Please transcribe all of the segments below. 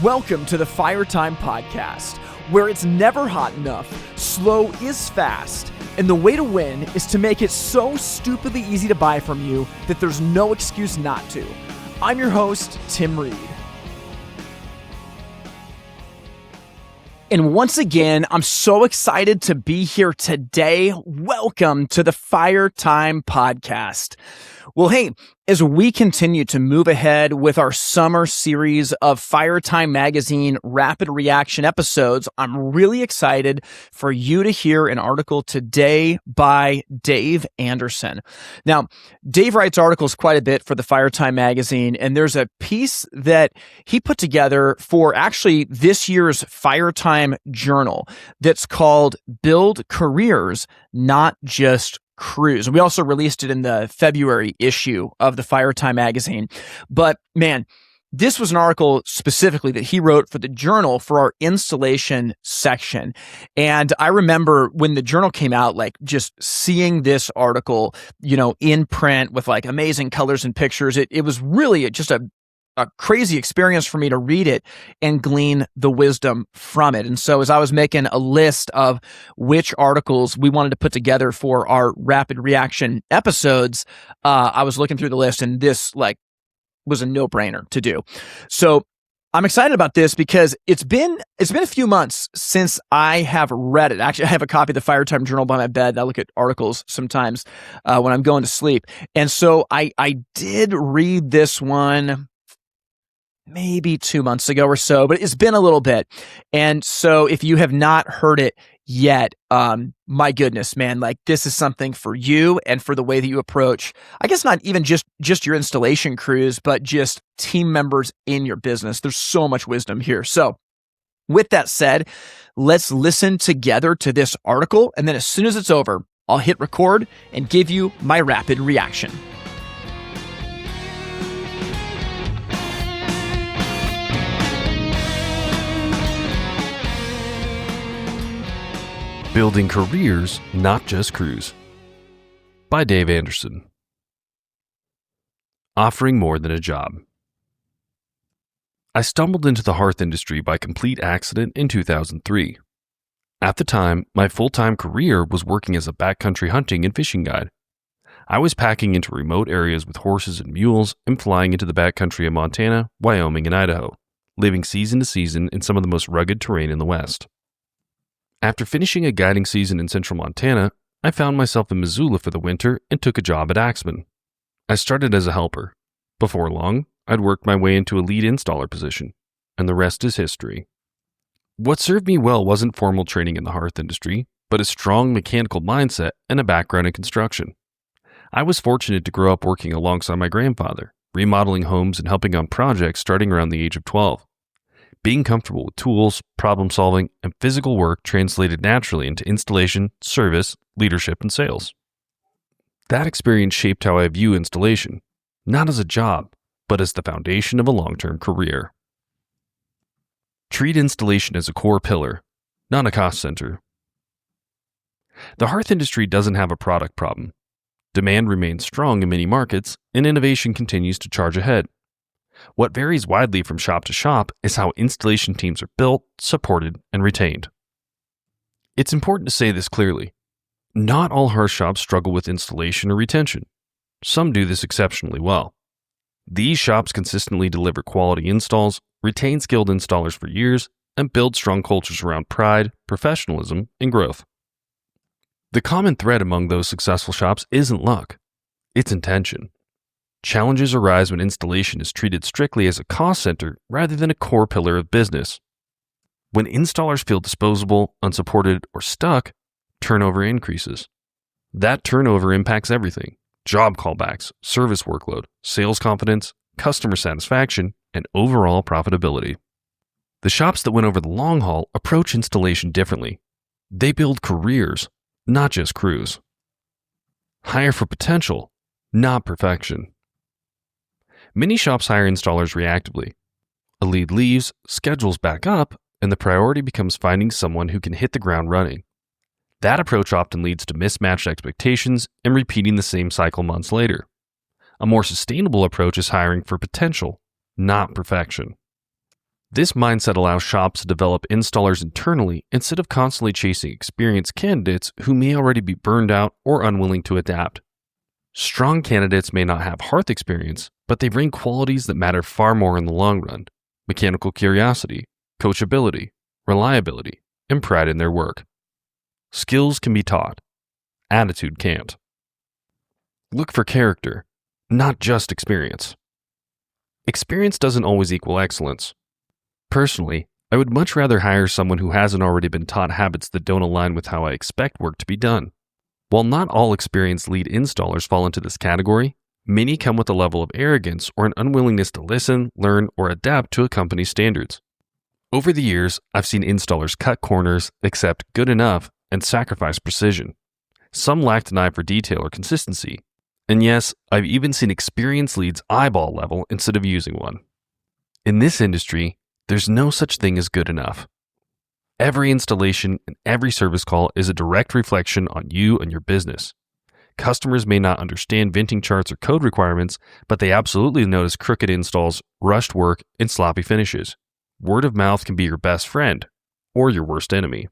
Welcome to the Fire Time Podcast, where it's never hot enough, slow is fast, and the way to win is to make it so stupidly easy to buy from you that there's no excuse not to. I'm your host, Tim Reed. And once again, I'm so excited to be here today. Welcome to the Fire Time Podcast. Well, hey, as we continue to move ahead with our summer series of Fire Time Magazine rapid reaction episodes, I'm really excited for you to hear an article today by Dave Anderson. Now, Dave writes articles quite a bit for the Fire Time Magazine, and there's a piece that he put together for actually this year's Fire Time Journal that's called Build Careers, Not Just Crews. We also released it in the February issue of the Fire Time Magazine. But man, this was an article specifically that he wrote for the journal for our installation section. And I remember when the journal came out, like just seeing this article, in print with like amazing colors and pictures. It was really just a crazy experience for me to read it and glean the wisdom from it. And so as I was making a list of which articles we wanted to put together for our rapid reaction episodes, I was looking through the list, and this was a no-brainer to do. So I'm excited about this because it's been a few months since I have read it. Actually, I have a copy of the Fire Time Journal by my bed. I look at articles sometimes when I'm going to sleep. And so I did read this one maybe 2 months ago or so, but it's been a little bit. And so if you have not heard it yet, my goodness, man, this is something for you and for the way that you approach, I guess not even just your installation crews, but just team members in your business. There's so much wisdom here. So with that said, let's listen together to this article. And then as soon as it's over, I'll hit record and give you my rapid reaction. Building Careers, Not Just Crews, by Dave Anderson. Offering more than a job. I stumbled into the hearth industry by complete accident in 2003. At the time, my full-time career was working as a backcountry hunting and fishing guide. I was packing into remote areas with horses and mules and flying into the backcountry of Montana, Wyoming, and Idaho, living season to season in some of the most rugged terrain in the West. After finishing a guiding season in central Montana, I found myself in Missoula for the winter and took a job at Axman. I started as a helper. Before long, I'd worked my way into a lead installer position, and the rest is history. What served me well wasn't formal training in the hearth industry, but a strong mechanical mindset and a background in construction. I was fortunate to grow up working alongside my grandfather, remodeling homes and helping on projects starting around the age of 12. Being comfortable with tools, problem solving, and physical work translated naturally into installation, service, leadership, and sales. That experience shaped how I view installation, not as a job, but as the foundation of a long-term career. Treat installation as a core pillar, not a cost center. The hearth industry doesn't have a product problem. Demand remains strong in many markets, and innovation continues to charge ahead. What varies widely from shop to shop is how installation teams are built, supported, and retained. It's important to say this clearly. Not all hearth shops struggle with installation or retention. Some do this exceptionally well. These shops consistently deliver quality installs, retain skilled installers for years, and build strong cultures around pride, professionalism, and growth. The common thread among those successful shops isn't luck. It's intention. Challenges arise when installation is treated strictly as a cost center rather than a core pillar of business. When installers feel disposable, unsupported, or stuck, turnover increases. That turnover impacts everything: job callbacks, service workload, sales confidence, customer satisfaction, and overall profitability. The shops that win over the long haul approach installation differently. They build careers, not just crews. Hire for potential, not perfection. Many shops hire installers reactively. A lead leaves, schedules back up, and the priority becomes finding someone who can hit the ground running. That approach often leads to mismatched expectations and repeating the same cycle months later. A more sustainable approach is hiring for potential, not perfection. This mindset allows shops to develop installers internally instead of constantly chasing experienced candidates who may already be burned out or unwilling to adapt. Strong candidates may not have hearth experience, but they bring qualities that matter far more in the long run: mechanical curiosity, coachability, reliability, and pride in their work. Skills can be taught. Attitude can't. Look for character, not just experience. Experience doesn't always equal excellence. Personally, I would much rather hire someone who hasn't already been taught habits that don't align with how I expect work to be done. While not all experienced lead installers fall into this category, many come with a level of arrogance or an unwillingness to listen, learn, or adapt to a company's standards. Over the years, I've seen installers cut corners, accept good enough, and sacrifice precision. Some lacked an eye for detail or consistency. And yes, I've even seen experienced leads eyeball level instead of using one. In this industry, there's no such thing as good enough. Every installation and every service call is a direct reflection on you and your business. Customers may not understand venting charts or code requirements, but they absolutely notice crooked installs, rushed work, and sloppy finishes. Word of mouth can be your best friend or your worst enemy.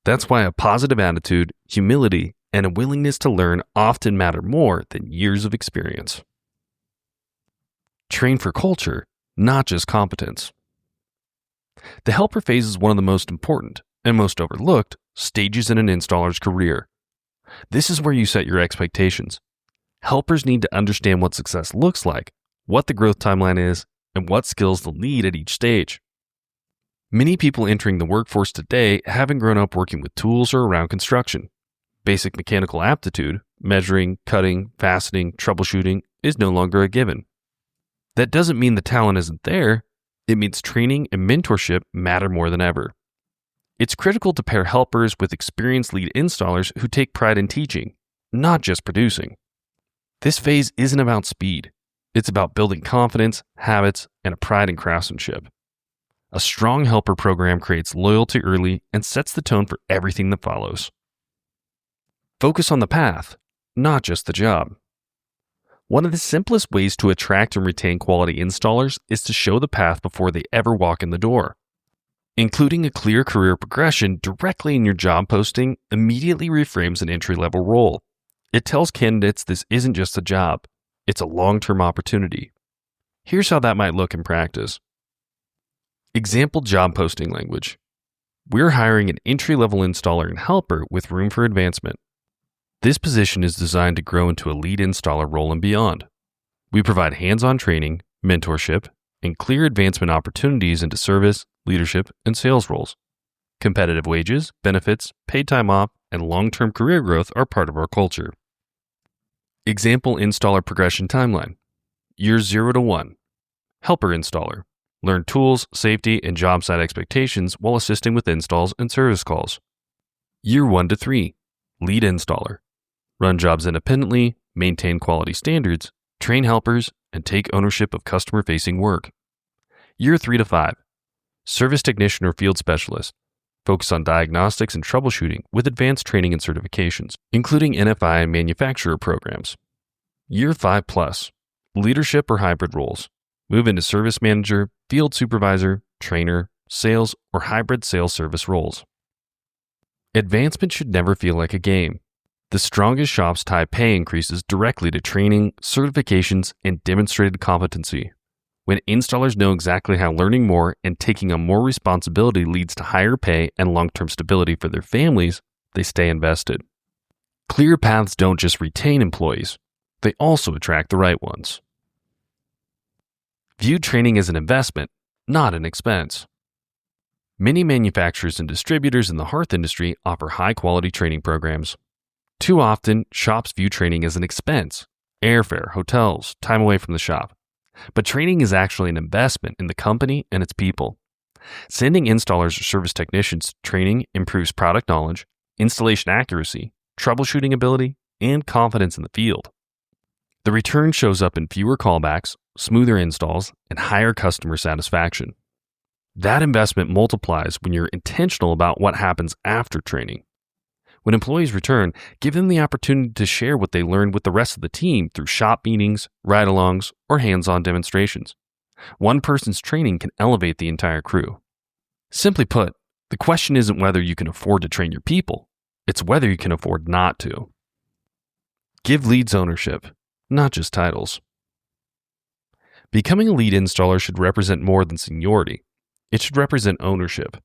That's why a positive attitude, humility, and a willingness to learn often matter more than years of experience. Train for culture, not just competence. The helper phase is one of the most important and most overlooked stages in an installer's career. This is where you set your expectations. Helpers need to understand what success looks like, what the growth timeline is, and what skills they'll need at each stage. Many people entering the workforce today haven't grown up working with tools or around construction. Basic mechanical aptitude, measuring, cutting, fastening, troubleshooting, is no longer a given. That doesn't mean the talent isn't there. It means training and mentorship matter more than ever. It's critical to pair helpers with experienced lead installers who take pride in teaching, not just producing. This phase isn't about speed. It's about building confidence, habits, and a pride in craftsmanship. A strong helper program creates loyalty early and sets the tone for everything that follows. Focus on the path, not just the job. One of the simplest ways to attract and retain quality installers is to show the path before they ever walk in the door. Including a clear career progression directly in your job posting immediately reframes an entry-level role. It tells candidates this isn't just a job, it's a long-term opportunity. Here's how that might look in practice. Example job posting language. We're hiring an entry-level installer and helper with room for advancement. This position is designed to grow into a lead installer role and beyond. We provide hands-on training, mentorship, and clear advancement opportunities into service, leadership, and sales roles. Competitive wages, benefits, paid time off, and long-term career growth are part of our culture. Example installer progression timeline. Years 0 to 1. Helper installer. Learn tools, safety, and job site expectations while assisting with installs and service calls. Year 1 to 3. Lead installer. Run jobs independently, maintain quality standards, train helpers, and take ownership of customer-facing work. Year 3 to 5. Service technician or field specialist. Focus on diagnostics and troubleshooting with advanced training and certifications, including NFI and manufacturer programs. Year 5 plus. Leadership or hybrid roles. Move into service manager, field supervisor, trainer, sales, or hybrid sales service roles. Advancement should never feel like a game. The strongest shops tie pay increases directly to training, certifications, and demonstrated competency. When installers know exactly how learning more and taking on more responsibility leads to higher pay and long-term stability for their families, they stay invested. Clear paths don't just retain employees, they also attract the right ones. View training as an investment, not an expense. Many manufacturers and distributors in the hearth industry offer high-quality training programs. Too often, shops view training as an expense: airfare, hotels, time away from the shop. But training is actually an investment in the company and its people. Sending installers or service technicians training improves product knowledge, installation accuracy, troubleshooting ability, and confidence in the field. The return shows up in fewer callbacks, smoother installs, and higher customer satisfaction. That investment multiplies when you're intentional about what happens after training. When employees return, give them the opportunity to share what they learned with the rest of the team through shop meetings, ride-alongs, or hands-on demonstrations. One person's training can elevate the entire crew. Simply put, the question isn't whether you can afford to train your people, it's whether you can afford not to. Give leads ownership, not just titles. Becoming a lead installer should represent more than seniority. It should represent ownership.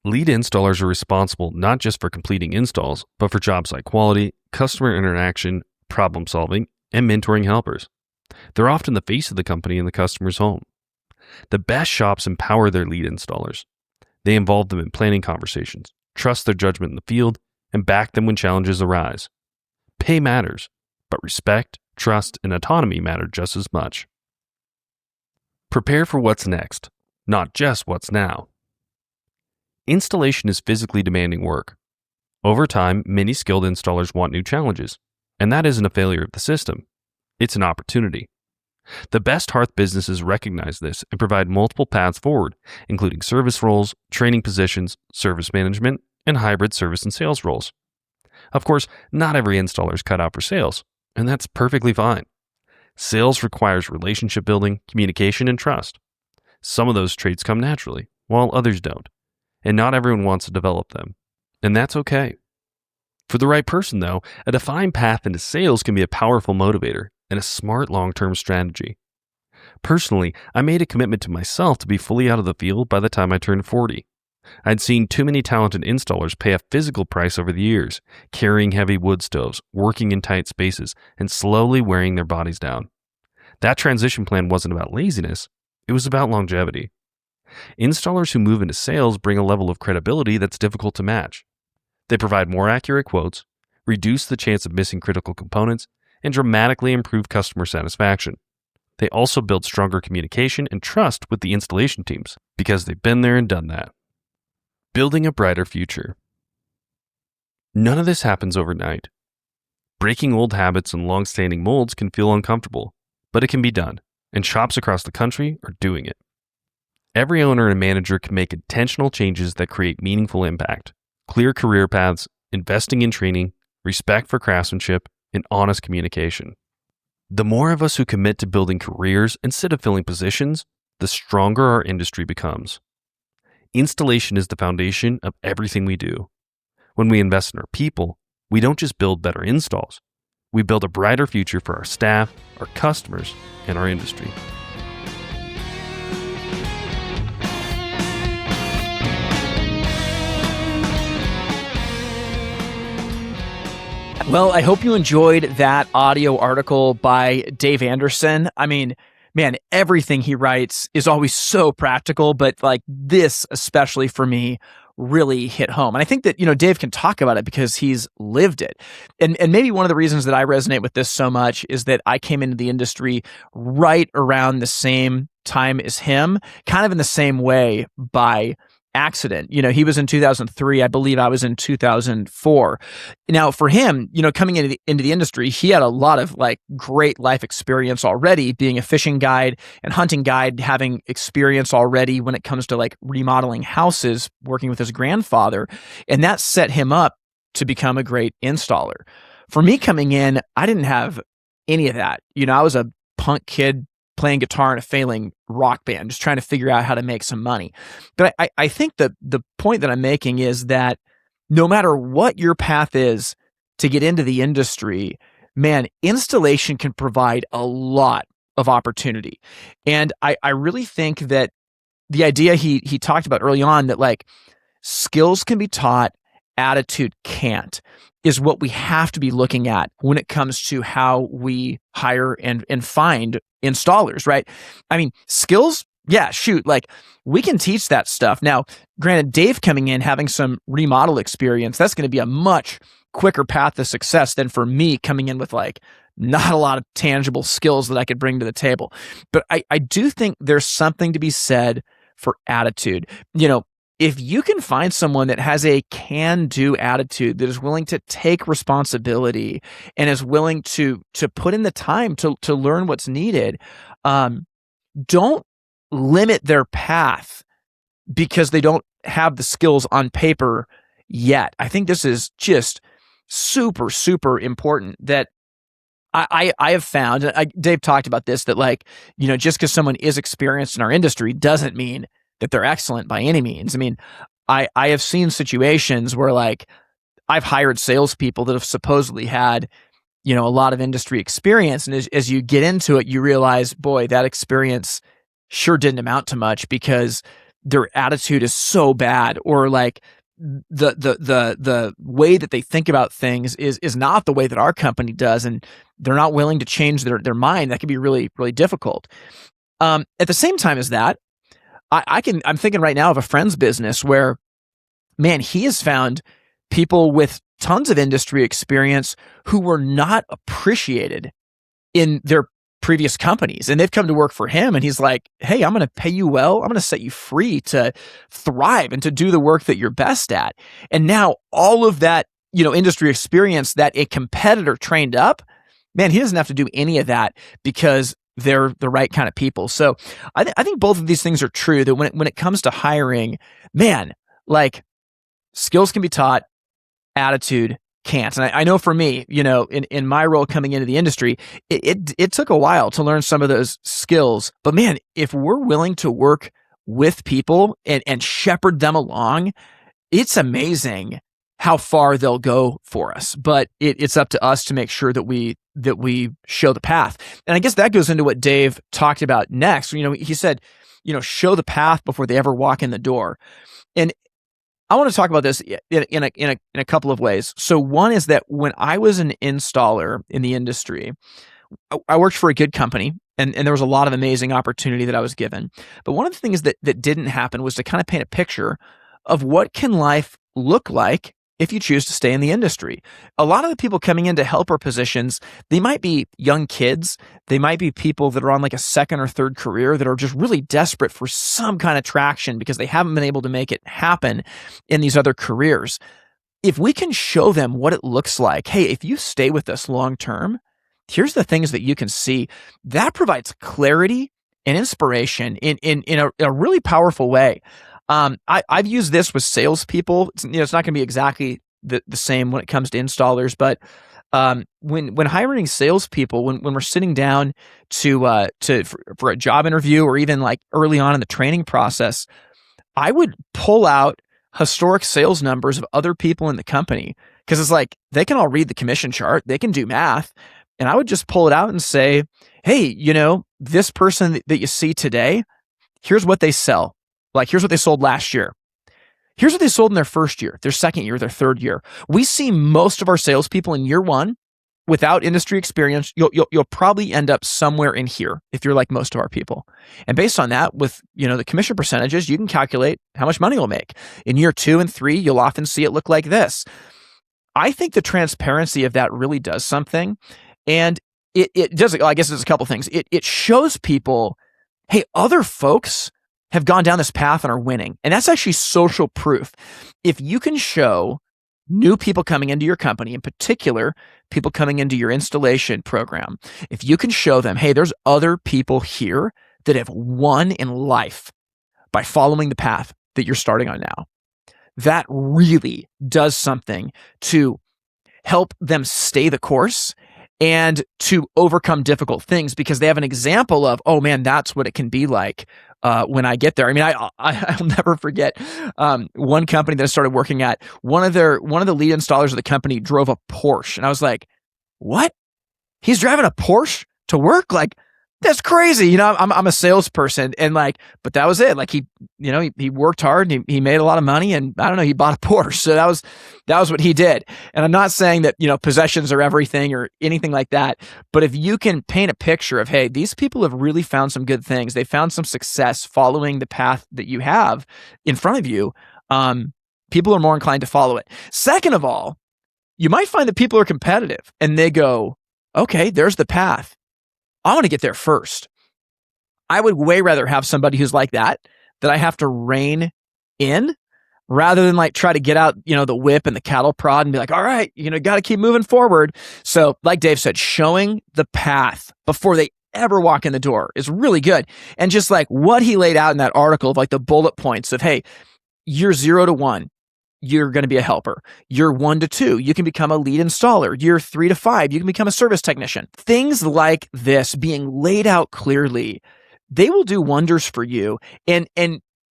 Lead installers are responsible not just for completing installs, but for job site quality, customer interaction, problem solving, and mentoring helpers. They're often the face of the company in the customer's home. The best shops empower their lead installers. They involve them in planning conversations, trust their judgment in the field, and back them when challenges arise. Pay matters, but respect, trust, and autonomy matter just as much. Prepare for what's next, not just what's now. Installation is physically demanding work. Over time, many skilled installers want new challenges, and that isn't a failure of the system. It's an opportunity. The best hearth businesses recognize this and provide multiple paths forward, including service roles, training positions, service management, and hybrid service and sales roles. Of course, not every installer is cut out for sales, and that's perfectly fine. Sales requires relationship building, communication, and trust. Some of those traits come naturally, while others don't, and not everyone wants to develop them, and that's okay. For the right person, though, a defined path into sales can be a powerful motivator and a smart long-term strategy. Personally, I made a commitment to myself to be fully out of the field by the time I turned 40. I'd seen too many talented installers pay a physical price over the years, carrying heavy wood stoves, working in tight spaces, and slowly wearing their bodies down. That transition plan wasn't about laziness, it was about longevity. Installers who move into sales bring a level of credibility that's difficult to match. They provide more accurate quotes, reduce the chance of missing critical components, and dramatically improve customer satisfaction. They also build stronger communication and trust with the installation teams because they've been there and done that. Building a brighter future. None of this happens overnight. Breaking old habits and long-standing molds can feel uncomfortable, but it can be done, and shops across the country are doing it. Every owner and manager can make intentional changes that create meaningful impact, clear career paths, investing in training, respect for craftsmanship, and honest communication. The more of us who commit to building careers instead of filling positions, the stronger our industry becomes. Installation is the foundation of everything we do. When we invest in our people, we don't just build better installs, we build a brighter future for our staff, our customers, and our industry. Well, I hope you enjoyed that audio article by Dave Anderson. I mean, man, everything he writes is always so practical, but like this, especially for me, really hit home. And I think that, Dave can talk about it because he's lived it. And maybe one of the reasons that I resonate with this so much is that I came into the industry right around the same time as him, kind of in the same way by accident. He was in 2003. I believe I was in 2004. Now, for him, coming into the industry, he had a lot of like great life experience already, being a fishing guide and hunting guide, having experience already when it comes to like remodeling houses, working with his grandfather, and that set him up to become a great installer. For me coming in, I didn't have any of that. I was a punk kid playing guitar in a failing rock band, just trying to figure out how to make some money. But I think that the point that I'm making is that no matter what your path is to get into the industry, man, installation can provide a lot of opportunity. And I really think that the idea he talked about early on that like skills can be taught, attitude can't, is what we have to be looking at when it comes to how we hire and find installers, right? I mean, skills, yeah, shoot, like we can teach that stuff. Now, granted, Dave coming in, having some remodel experience, that's going to be a much quicker path to success than for me coming in with like not a lot of tangible skills that I could bring to the table. But I do think there's something to be said for attitude. If you can find someone that has a can-do attitude, that is willing to take responsibility and is willing to put in the time to learn what's needed, don't limit their path because they don't have the skills on paper yet. I think this is just super, super important that I have found, Dave talked about this, that like, just because someone is experienced in our industry doesn't mean that they're excellent by any means. I mean, I have seen situations where like I've hired salespeople that have supposedly had, a lot of industry experience. And as you get into it, you realize, boy, that experience sure didn't amount to much because their attitude is so bad, or like the way that they think about things is not the way that our company does, and they're not willing to change their mind. That can be really, really difficult. At the same time as that, I'm thinking right now of a friend's business where, man, he has found people with tons of industry experience who were not appreciated in their previous companies, and they've come to work for him, and he's like, hey, I'm going to pay you well. I'm going to set you free to thrive and to do the work that you're best at. And now all of that, industry experience that a competitor trained up, man, he doesn't have to do any of that because they're the right kind of people. So I think both of these things are true, that when it comes to hiring, man, like skills can be taught, attitude can't. And I know for me, in my role coming into the industry, it took a while to learn some of those skills. But man, if we're willing to work with people and shepherd them along, it's amazing how far they'll go for us. But it's up to us to make sure that we show the path. And I guess that goes into what Dave talked about next. He said, show the path before they ever walk in the door. And I want to talk about this in a couple of ways. So one is that when I was an installer in the industry, I worked for a good company, and there was a lot of amazing opportunity that I was given. But one of the things that didn't happen was to kind of paint a picture of what can life look like if you choose to stay in the industry. A lot of the people coming into helper positions, they might be young kids. They might be people that are on like a second or third career that are just really desperate for some kind of traction because they haven't been able to make it happen in these other careers. If we can show them what it looks like, hey, if you stay with us long term, here's the things that you can see. That provides clarity and inspiration in a really powerful way. I've used this with salespeople. It's not going to be exactly the same when it comes to installers, but when hiring salespeople, when we're sitting down for a job interview, or even like early on in the training process, I would pull out historic sales numbers of other people in the company, because it's like they can all read the commission chart, they can do math, and I would just pull it out and say, hey, this person that you see today, here's what they sell. Like, here's what they sold last year. Here's what they sold in their first year, their second year, their third year. We see most of our salespeople in year one without industry experience. You'll probably end up somewhere in here if you're like most of our people. And based on that, with the commission percentages, you can calculate how much money you'll make. In year 2 and 3, you'll often see it look like this. I think the transparency of that really does something, and it does. I guess there's a couple things. It shows people, hey, other folks have gone down this path and are winning. And that's actually social proof. If you can show new people coming into your company, in particular, people coming into your installation program, if you can show them, hey, there's other people here that have won in life by following the path that you're starting on now, that really does something to help them stay the course and to overcome difficult things, because they have an example of, oh man, that's what it can be like when I get there. I mean, I'll never forget one company that I started working at. One of the lead installers of the company drove a Porsche, and I was like, "What? He's driving a Porsche to work? Like, that's crazy." I'm a salesperson, and but that was it. Like he worked hard, and he made a lot of money, and I don't know, he bought a Porsche. So that was what he did. And I'm not saying that, possessions are everything or anything like that. But if you can paint a picture of, hey, these people have really found some good things. They found some success following the path that you have in front of you. People are more inclined to follow it. Second of all, you might find that people are competitive and they go, okay, there's the path. I want to get there first. I would way rather have somebody who's like that I have to rein in, rather than try to get out, the whip and the cattle prod and be like, all right, got to keep moving forward. So like Dave said, showing the path before they ever walk in the door is really good. And just like what he laid out in that article of the bullet points of, hey, year 0 to 1, you're going to be a helper. Year 1 to 2, you can become a lead installer. Year 3 to 5, you can become a service technician. Things like this being laid out clearly, they will do wonders for you. And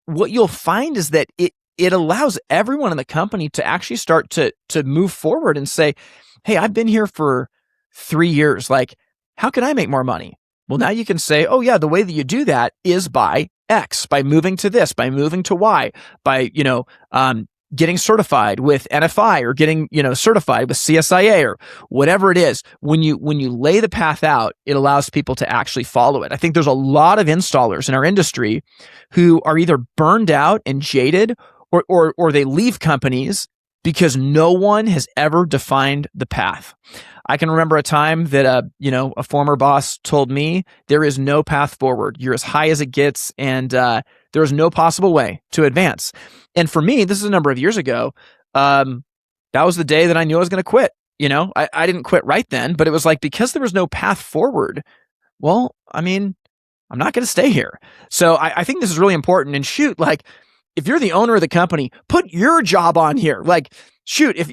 what you'll find is that it allows everyone in the company to actually start to move forward and say, hey, I've been here for 3 years. Like, how can I make more money? Well, now you can say, oh yeah, the way that you do that is by X, by moving to this, by moving to Y, by, getting certified with NFI or getting, certified with CSIA or whatever it is. When you lay the path out, it allows people to actually follow it. I think there's a lot of installers in our industry who are either burned out and jaded or they leave companies because no one has ever defined the path. I can remember a time that a former boss told me there is no path forward. You're as high as it gets, and there is no possible way to advance. And for me, this is a number of years ago. That was the day that I knew I was going to quit. I didn't quit right then, but it was like, because there was no path forward. Well, I mean, I'm not going to stay here. So I think this is really important. And shoot, like, if you're the owner of the company, put your job on here. Like, shoot, if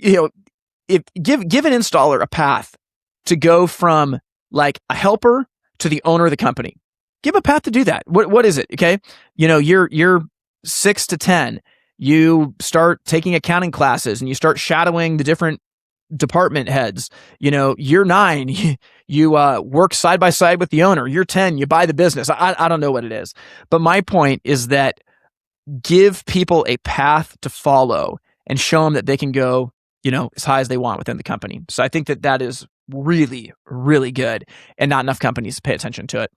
give an installer a path to go from like a helper to the owner of the company. Give a path to do that. What is it? Okay. You're 6 to 10. You start taking accounting classes and you start shadowing the different department heads. Year 9, you work side by side with the owner. Year 10, you buy the business. I don't know what it is. But my point is that give people a path to follow and show them that they can go, as high as they want within the company. So I think that is really, really good, and not enough companies pay attention to it.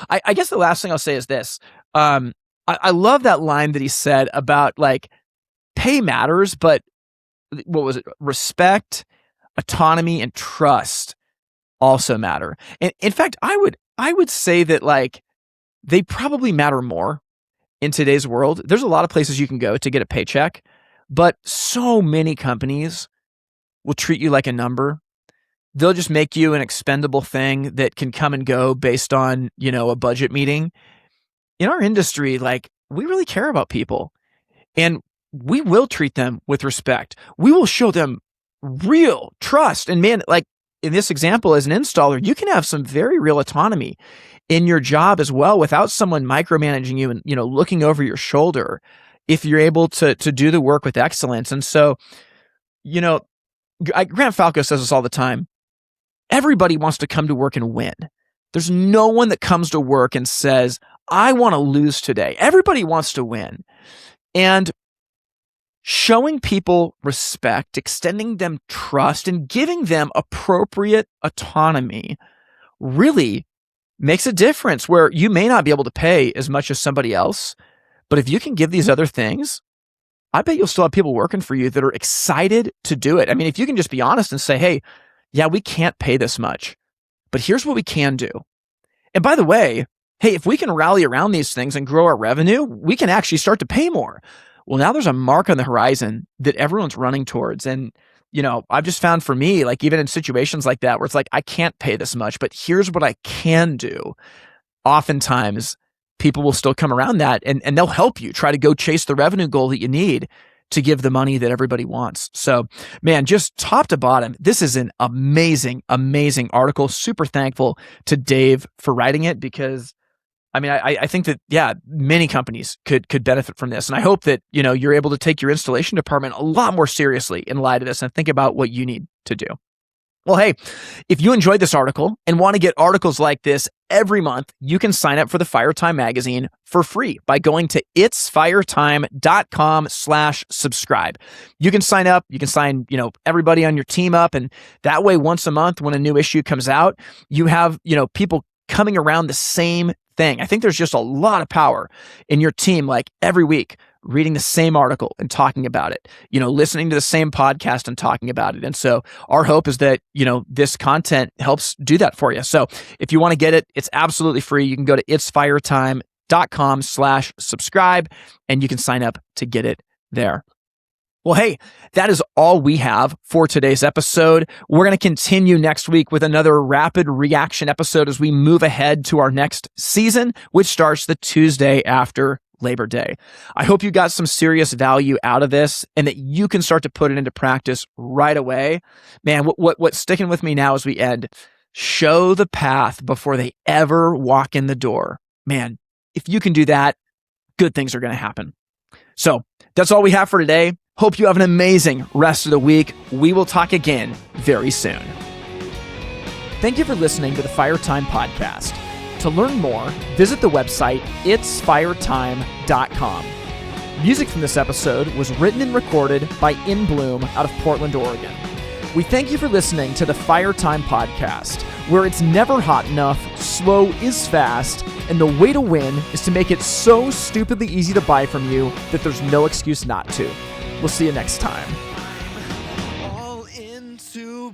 I guess the last thing I'll say is this. I love that line that he said about like pay matters, but what was it? Respect, autonomy, and trust also matter. And in fact, I would say that like they probably matter more in today's world. There's a lot of places you can go to get a paycheck, but so many companies will treat you like a number. They'll just make you an expendable thing that can come and go based on, a budget meeting. In our industry, like, we really care about people, and we will treat them with respect. We will show them real trust. And man, like in this example, as an installer, you can have some very real autonomy in your job as well without someone micromanaging you and, looking over your shoulder, if you're able to do the work with excellence. And so, Grant Falco says this all the time. Everybody wants to come to work and win. There's no one that comes to work and says, I want to lose today. Everybody wants to win. And showing people respect, extending them trust, and giving them appropriate autonomy really makes a difference, where you may not be able to pay as much as somebody else, but if you can give these other things, I bet you'll still have people working for you that are excited to do it. I mean, if you can just be honest and say, hey, yeah, we can't pay this much, but here's what we can do. And by the way, hey, if we can rally around these things and grow our revenue, we can actually start to pay more. Well, now there's a mark on the horizon that everyone's running towards. And, I've just found for me, like even in situations like that, where it's like, I can't pay this much, but here's what I can do. Oftentimes, people will still come around that and they'll help you try to go chase the revenue goal that you need to give the money that everybody wants. So, man, just top to bottom, this is an amazing, amazing article. Super thankful to Dave for writing it, because I think that, yeah, many companies could benefit from this. And I hope that, you're able to take your installation department a lot more seriously in light of this and think about what you need to do. Well, hey, if you enjoyed this article and want to get articles like this every month, you can sign up for the FireTime magazine for free by going to itsfiretime.com/subscribe. You can sign up, you can sign, everybody on your team up. And that way, once a month, when a new issue comes out, you have, people coming around the same thing. I think there's just a lot of power in your team, like every week, reading the same article and talking about it, listening to the same podcast and talking about it. And so our hope is that, this content helps do that for you. So if you want to get it, it's absolutely free. You can go to itsfiretime.com/subscribe and you can sign up to get it there. Well, hey, that is all we have for today's episode. We're going to continue next week with another rapid reaction episode as we move ahead to our next season, which starts the Tuesday after Labor Day. I hope you got some serious value out of this and that you can start to put it into practice right away. Man, what's sticking with me now as we end, show the path before they ever walk in the door. Man, if you can do that, good things are going to happen. So that's all we have for today. Hope you have an amazing rest of the week. We will talk again very soon. Thank you for listening to the Fire Time Podcast. To learn more, visit the website itsfiretime.com. Music from this episode was written and recorded by In Bloom out of Portland, Oregon. We thank you for listening to the Fire Time Podcast, where it's never hot enough, slow is fast, and the way to win is to make it so stupidly easy to buy from you that there's no excuse not to. We'll see you next time. All into